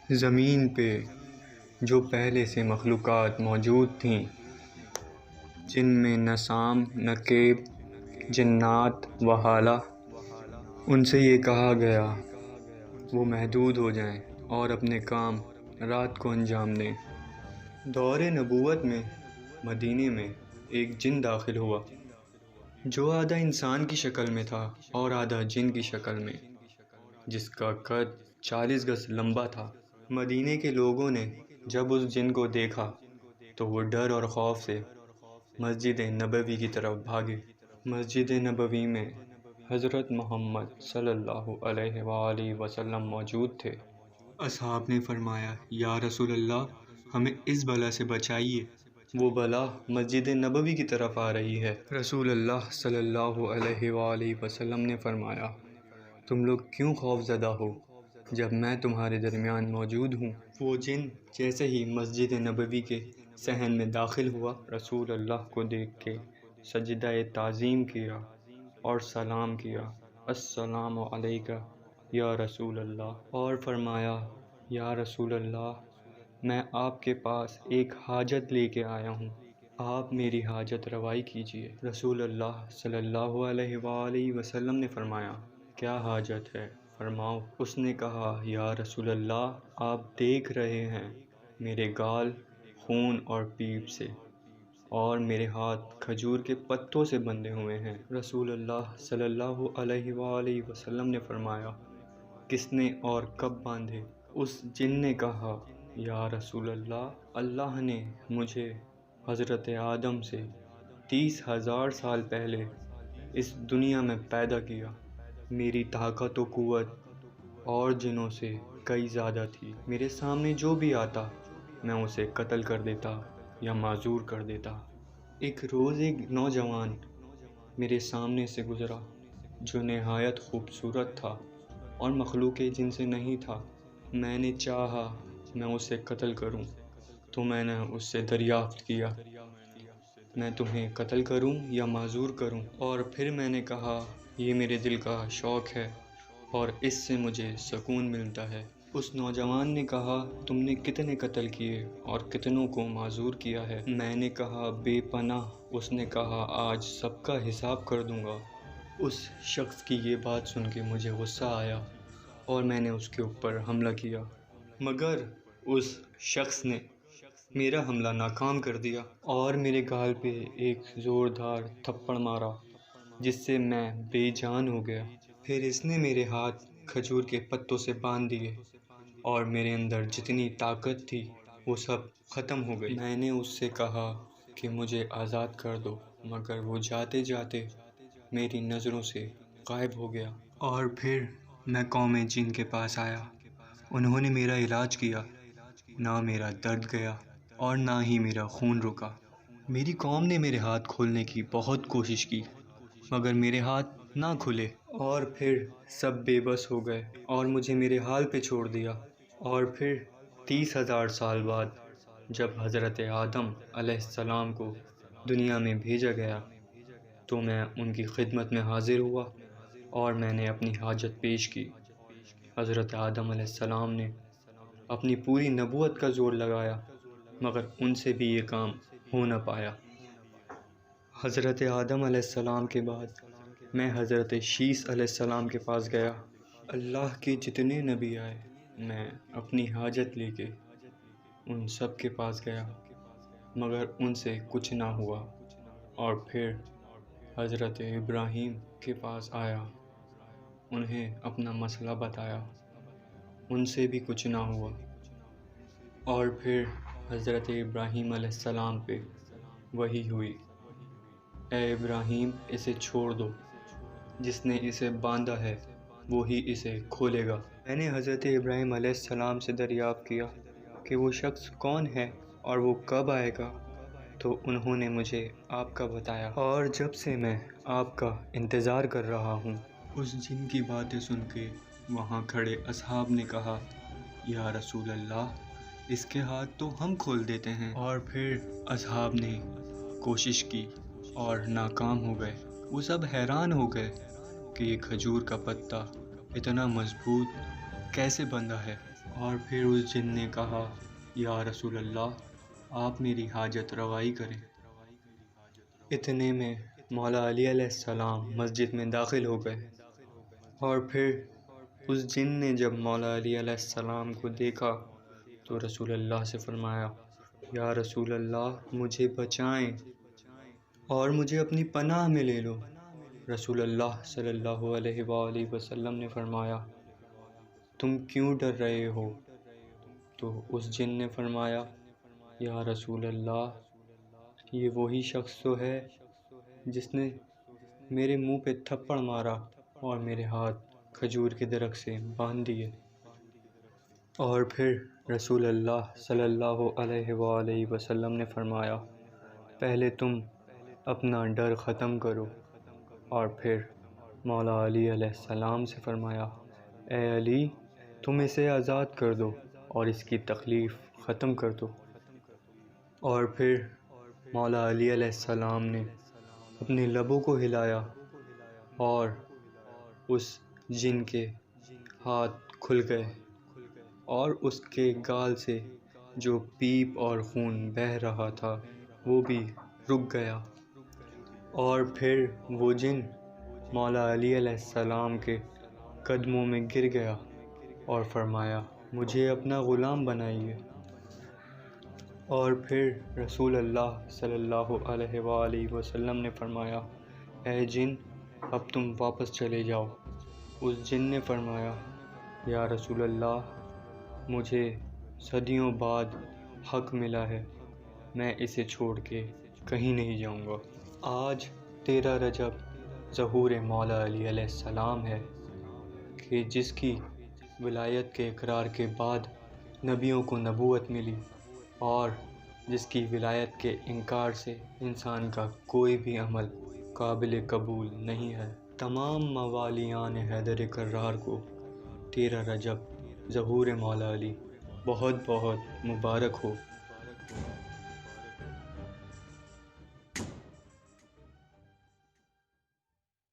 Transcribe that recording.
زمین پہ جو پہلے سے مخلوقات موجود تھیں، جن میں نہ سام نہ کیب، جنات و حالہ، ان سے یہ کہا گیا وہ محدود ہو جائیں اور اپنے کام رات کو انجام دیں۔ دور نبوت میں مدینے میں ایک جن داخل ہوا جو آدھا انسان کی شکل میں تھا اور آدھا جن کی شکل میں، جس کا قد 40 گز لمبا تھا۔ مدینے کے لوگوں نے جب اس جن کو دیکھا تو وہ ڈر اور خوف سے مسجد نبوی کی طرف بھاگے۔ مسجد نبوی میں حضرت محمد صلی اللہ علیہ وآلہ وسلم موجود تھے۔ اصحاب نے فرمایا، یا رسول اللہ، ہمیں اس بلا سے بچائیے، وہ بلا مسجد نبوی کی طرف آ رہی ہے۔ رسول اللہ صلی اللہ علیہ وآلہ وسلم نے فرمایا، تم لوگ کیوں خوف زدہ ہو جب میں تمہارے درمیان موجود ہوں؟ وہ جن جیسے ہی مسجد نبوی کے صحن میں داخل ہوا، رسول اللہ کو دیکھ کے سجدہ تعظیم کیا اور سلام کیا، السلام علیکہ یا رسول اللہ، اور فرمایا، یا رسول اللہ، میں آپ کے پاس ایک حاجت لے کے آیا ہوں، آپ میری حاجت روائی کیجیے۔ رسول اللہ صلی اللہ علیہ وآلہ وسلم نے فرمایا، کیا حاجت ہے، فرماؤ۔ اس نے کہا، یا رسول اللہ، آپ دیکھ رہے ہیں میرے گال خون اور پیپ سے، اور میرے ہاتھ کھجور کے پتوں سے بندھے ہوئے ہیں۔ رسول اللہ صلی اللہ علیہ وآلہ وسلم نے فرمایا، کس نے اور کب باندھے؟ اس جن نے کہا، یا رسول اللہ، اللہ نے مجھے حضرت آدم سے 30,000 سال پہلے اس دنیا میں پیدا کیا۔ میری طاقت و قوت اور جنوں سے کئی زیادہ تھی۔ میرے سامنے جو بھی آتا میں اسے قتل کر دیتا یا معذور کر دیتا۔ ایک روز ایک نوجوان میرے سامنے سے گزرا جو نہایت خوبصورت تھا اور مخلوق جن سے نہیں تھا۔ میں نے چاہا میں اسے قتل کروں تو میں نے اس سے دریافت کیا، میں تمہیں قتل کروں یا معذور کروں؟ اور پھر میں نے کہا، یہ میرے دل کا شوق ہے اور اس سے مجھے سکون ملتا ہے۔ اس نوجوان نے کہا، تم نے کتنے قتل کیے اور کتنوں کو معذور کیا ہے؟ میں نے کہا، بے پناہ۔ اس نے کہا، آج سب کا حساب کر دوں گا۔ اس شخص کی یہ بات سن کے مجھے غصہ آیا اور میں نے اس کے اوپر حملہ کیا، مگر اس شخص نے میرا حملہ ناکام کر دیا اور میرے گال پہ ایک زوردار تھپڑ مارا جس سے میں بے جان ہو گیا۔ پھر اس نے میرے ہاتھ کھجور کے پتوں سے باندھ دیے اور میرے اندر جتنی طاقت تھی وہ سب ختم ہو گئی۔ میں نے اس سے کہا کہ مجھے آزاد کر دو، مگر وہ جاتے جاتے میری نظروں سے غائب ہو گیا۔ اور پھر میں قوم جن کے پاس آیا، انہوں نے میرا علاج کیا، نہ میرا درد گیا اور نہ ہی میرا خون رکا۔ میری قوم نے میرے ہاتھ کھولنے کی بہت کوشش کی مگر میرے ہاتھ نہ کھلے، اور پھر سب بے بس ہو گئے اور مجھے میرے حال پہ چھوڑ دیا۔ اور پھر 30,000 سال بعد جب حضرت آدم علیہ السلام کو دنیا میں بھیجا گیا تو میں ان کی خدمت میں حاضر ہوا اور میں نے اپنی حاجت پیش کی۔ حضرت آدم علیہ السلام نے اپنی پوری نبوت کا زور لگایا مگر ان سے بھی یہ کام ہو نہ پایا۔ حضرت آدم علیہ السلام کے بعد میں حضرت شیس علیہ السلام کے پاس گیا۔ اللہ کے جتنے نبی آئے میں اپنی حاجت لے کے ان سب کے پاس گیا مگر ان سے کچھ نہ ہوا، اور پھر حضرت ابراہیم کے پاس آیا، انہیں اپنا مسئلہ بتایا، ان سے بھی کچھ نہ ہوا، اور پھر حضرت ابراہیم علیہ السلام پہ وحی ہوئی، اے ابراہیم، اسے چھوڑ دو، جس نے اسے باندھا ہے وہی اسے کھولے گا۔ میں نے حضرت ابراہیم علیہ السلام سے دریافت کیا کہ وہ شخص کون ہے اور وہ کب آئے گا، تو انہوں نے مجھے آپ کا بتایا، اور جب سے میں آپ کا انتظار کر رہا ہوں۔ اس جن کی باتیں سن کے وہاں کھڑے اصحاب نے کہا، یا رسول اللہ، اس کے ہاتھ تو ہم کھول دیتے ہیں۔ اور پھر اصحاب نے کوشش کی اور ناکام ہو گئے۔ وہ سب حیران ہو گئے کہ یہ کھجور کا پتا اتنا مضبوط کیسے بندھا ہے اور پھر اس جن نے کہا یا رسول اللہ آپ میری حاجت روائی کریں۔ اتنے میں مولا علی علیہ السلام مسجد میں داخل ہو گئے، اور پھر اس جن نے جب مولا علی علیہ السلام کو دیکھا تو رسول اللہ سے فرمایا یا رسول اللہ مجھے بچائیں اور مجھے اپنی پناہ میں لے لو۔ رسول اللہ صلی اللہ علیہ وآلہ وسلم نے فرمایا تم کیوں ڈر رہے ہو؟ تو اس جن نے فرمایا یا رسول اللہ یہ وہی شخص تو ہے جس نے میرے منہ پہ تھپڑ مارا اور میرے ہاتھ کھجور کے درخت سے باندھ دیے۔ اور پھر رسول اللہ صلی اللہ علیہ وآلہ وسلم نے فرمایا پہلے تم اپنا ڈر ختم کرو، اور پھر مولا علی علیہ السلام سے فرمایا اے علی تم اسے آزاد کر دو اور اس کی تکلیف ختم کر دو۔ اور پھر مولا علی علیہ السلام نے اپنے لبوں کو ہلایا اور اس جن کے ہاتھ کھل گئے اور اس کے گال سے جو پیپ اور خون بہہ رہا تھا وہ بھی رک گیا۔ اور پھر وہ جن مولا علی علیہ السلام کے قدموں میں گر گیا اور فرمایا مجھے اپنا غلام بنائیے۔ اور پھر رسول اللہ صلی اللہ علیہ وآلہ وسلم نے فرمایا اے جن اب تم واپس چلے جاؤ۔ اس جن نے فرمایا یا رسول اللہ مجھے صدیوں بعد حق ملا ہے، میں اسے چھوڑ کے کہیں نہیں جاؤں گا۔ آج 13 رجب ظہور مولا علی علیہ السلام ہے کہ جس کی ولایت کے اقرار کے بعد نبیوں کو نبوت ملی، اور جس کی ولایت کے انکار سے انسان کا کوئی بھی عمل قابل قبول نہیں ہے۔ تمام موالیان حیدر کرار کو 13 رجب ظہور مولا علی بہت بہت مبارک ہو۔